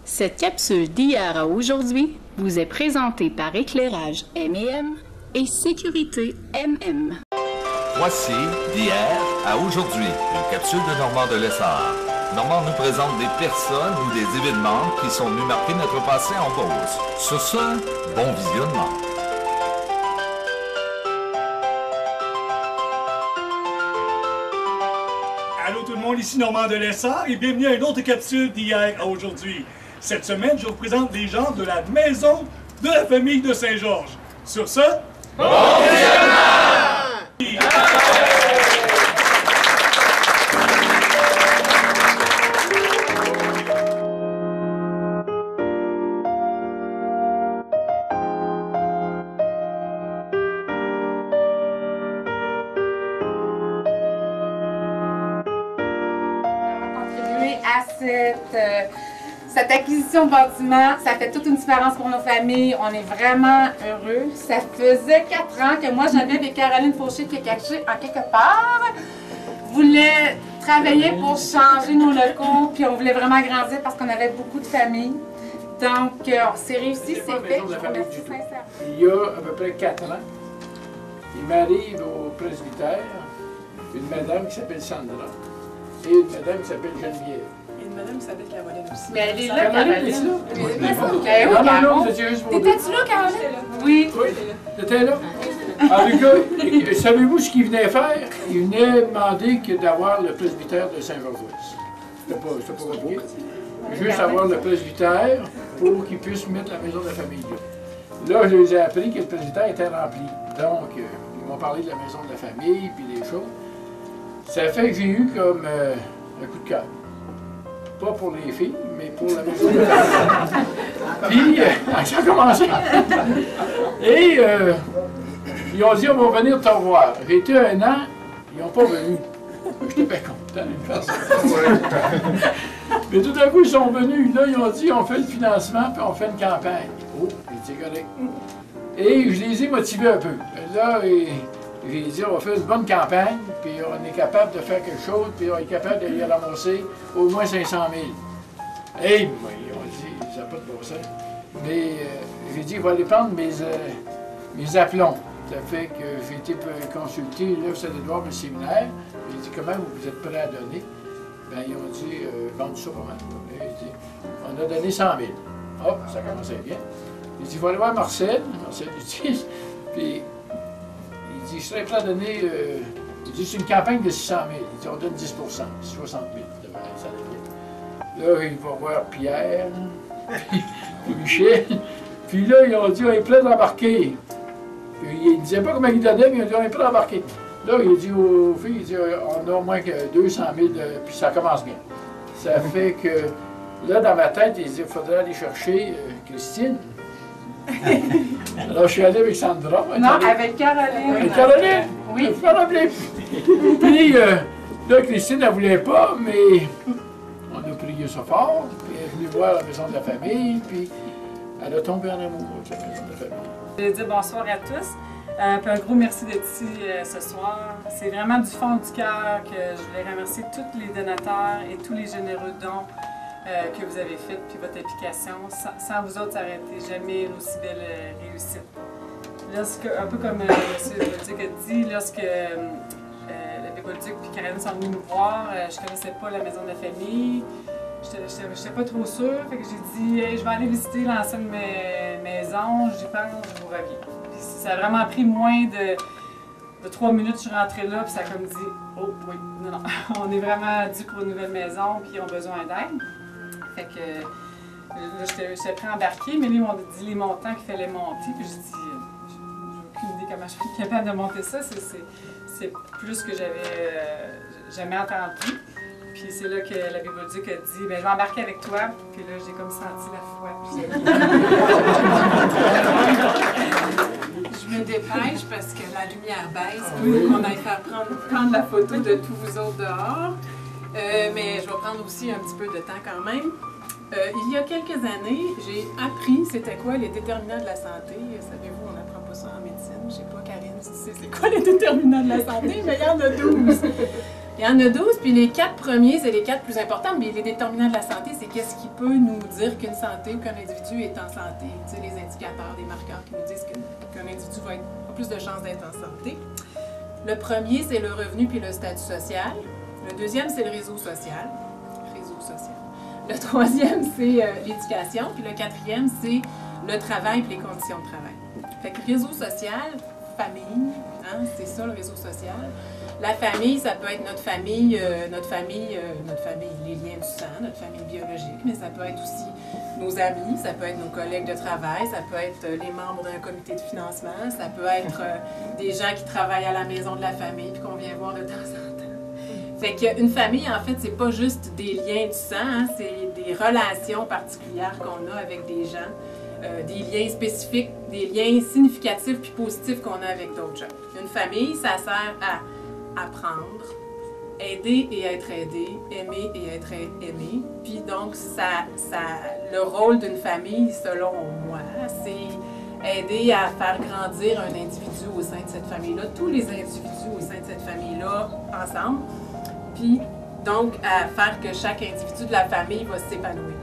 Cette capsule d'hier à aujourd'hui vous est présentée par Éclairage M&M et Sécurité MM. Voici d'hier à aujourd'hui, une capsule de Normand de Lessard. Normand nous présente des personnes ou des événements qui sont venus marquer notre passé en Beauce. Sur ce, bon visionnement. Allô tout le monde, ici Normand de Lessard et bienvenue à une autre capsule d'hier à aujourd'hui. Cette semaine, je vous présente des gens de la maison de la famille de Saint-Georges. Sur ce, bon visionnement! À cette acquisition de bâtiment, ça fait toute une différence pour nos familles. On est vraiment heureux. Ça faisait 4 ans que moi, j'avais avec Caroline Fauché qui est cachée en quelque part. Voulait travailler pour changer nos locaux, puis on voulait vraiment grandir parce qu'on avait beaucoup de familles. Donc, c'est réussi, c'est fait. Je vous remercie sincèrement. Il y a à peu près 4 ans, il m'arrive au presbytère une madame qui s'appelle Sandra et une madame qui s'appelle Geneviève. Madame s'appelle Caroline aussi. Mais elle est là, Caroline. Non, c'était juste pour dire. T'étais-tu là, Caroline? Oui. Oui, t'étais là. En tout cas, savez-vous ce qu'il venait faire? Il venait demander d'avoir le presbytère de Saint-Georges. C'était pas compliqué. Juste avoir le presbytère pour qu'ils puissent mettre la maison de la famille là. Là, je les ai appris que le presbytère était rempli. Donc, ils m'ont parlé de la maison de la famille puis des choses. Ça fait que j'ai eu comme un coup de cœur. Pas pour les filles, mais pour la maison de la famille. Puis, ça a commencé. Et ils ont dit, on va venir te revoir. J'ai été 1 an, ils n'ont pas venu. J'étais bien content de faire ça. Mais tout à coup, ils sont venus. Là, ils ont dit, on fait le financement, puis on fait une campagne. Oh, j'ai dit, correct. Et je les ai motivés un peu. Là, j'ai dit, on va faire une bonne campagne, puis on est capable de faire quelque chose, puis on est capable d'aller ramasser au moins 500 000. Et moi, ils ont dit, ça n'a pas de bon sens. Mais j'ai dit, il va aller prendre mes aplomb. Ça fait que j'ai été consulté, là, vous allez voir le séminaire. J'ai dit, comment vous êtes prêts à donner? Bien, ils ont dit, vendre ça pas mal. J'ai dit, on a donné 100 000. Hop, ça commençait bien. J'ai dit, il va aller voir Marcel. Marcel, il dit, puis il dit, je serais prêt à donner, il dit, c'est une campagne de 600 000. Il dit, on donne 10 60 000. Ça devient. Là, il va voir Pierre, puis Michel. Puis là, ils ont dit, on est prêt d'embarquer. Il ne disait pas comment il donnait, mais ils ont dit, on est prêt d'embarquer. Là, il a dit aux filles, il dit, on a au moins que 200 000, puis ça commence bien. Ça fait que, là, dans ma tête, il dit, il faudrait aller chercher Christine. Alors, je suis allé avec Sandra. Non, avec Caroline. Avec Caroline? Oui. Je me rappelais. Puis, là, Christine, elle ne voulait pas, mais on a prié ça fort. Puis, elle est venue voir la maison de la famille, puis elle a tombé en amour avec la maison de la famille. Je vais dire bonsoir à tous. Puis un gros merci d'être ici ce soir. C'est vraiment du fond du cœur que je voulais remercier tous les donateurs et tous les généreux dons que vous avez fait, puis votre implication. Sans vous autres, ça n'aurait été jamais une aussi belle réussite. Lorsque, un peu comme M. Bolduc a dit, lorsque l'abbé Bolduc et Caroline sont venus nous voir, je ne connaissais pas la maison de la famille. Je n'étais pas trop sûre, fait que j'ai dit hey, je vais aller visiter l'ancienne maison, j'y pense, je vous reviens. Puis ça a vraiment pris moins de 3 minutes, je suis rentrée là, puis ça a comme dit oh oui, non, on est vraiment dû pour une nouvelle maison, puis ils ont besoin d'aide. Fait que là, j'étais prêt à embarquer, mais là, ils m'ont dit les montants qu'il fallait monter, puis j'ai dit j'ai aucune idée comment je suis capable de monter ça, c'est plus que j'avais jamais entendu. Puis c'est là que l'abbé Bolduc a dit « Bien, je vais embarquer avec toi. » Puis là, j'ai comme senti la foi. Je me dépêche parce que la lumière baisse pour qu'on aille faire prendre la photo de tous vous autres dehors. Mais je vais prendre aussi un petit peu de temps quand même. Il y a quelques années, j'ai appris c'était quoi les déterminants de la santé. Savez-vous, on n'apprend pas ça en médecine. Je ne sais pas, Karine, si tu sais c'est quoi les déterminants de la santé, mais il y en a 12. Il y en a 12, puis les 4 premiers, c'est les 4 plus importants, mais les déterminants de la santé, c'est qu'est-ce qui peut nous dire qu'une santé ou qu'un individu est en santé. Tu sais, les indicateurs, des marqueurs qui nous disent qu'un individu va avoir plus de chances d'être en santé. Le premier, c'est le revenu puis le statut social. Le deuxième, c'est le réseau social. Le troisième, c'est l'éducation. Puis le quatrième, c'est le travail et les conditions de travail. Fait que réseau social, famille, hein, c'est ça le réseau social. La famille, ça peut être notre famille, les liens du sang, notre famille biologique, mais ça peut être aussi nos amis, ça peut être nos collègues de travail, ça peut être les membres d'un comité de financement, ça peut être des gens qui travaillent à la maison de la famille puis qu'on vient voir de temps en temps. Fait qu'une famille, en fait, c'est pas juste des liens du sang, hein, c'est des relations particulières qu'on a avec des gens, des liens spécifiques, des liens significatifs puis positifs qu'on a avec d'autres gens. Une famille, ça sert à apprendre, aider et être aidé, aimer et être aimé. Puis donc, le rôle d'une famille, selon moi, c'est aider à faire grandir un individu au sein de cette famille-là, tous les individus au sein de cette famille-là, ensemble. Puis donc, à faire que chaque individu de la famille va s'épanouir.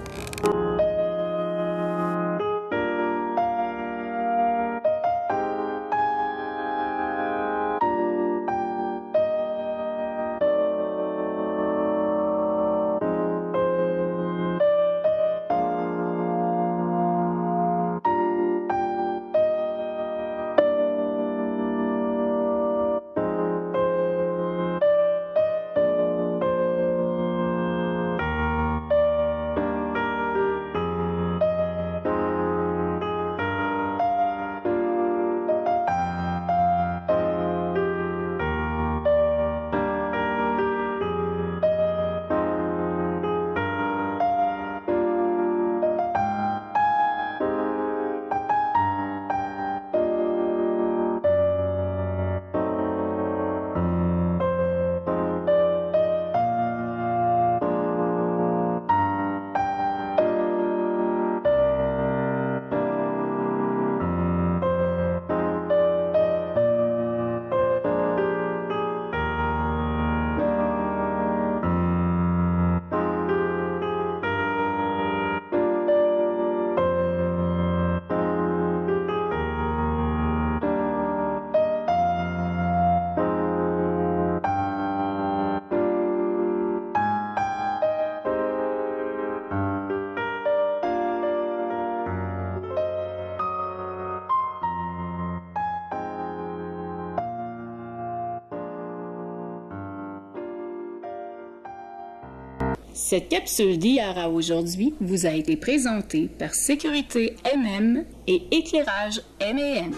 Cette capsule d'hier à aujourd'hui vous a été présentée par Sécurité MM et Éclairage M&M.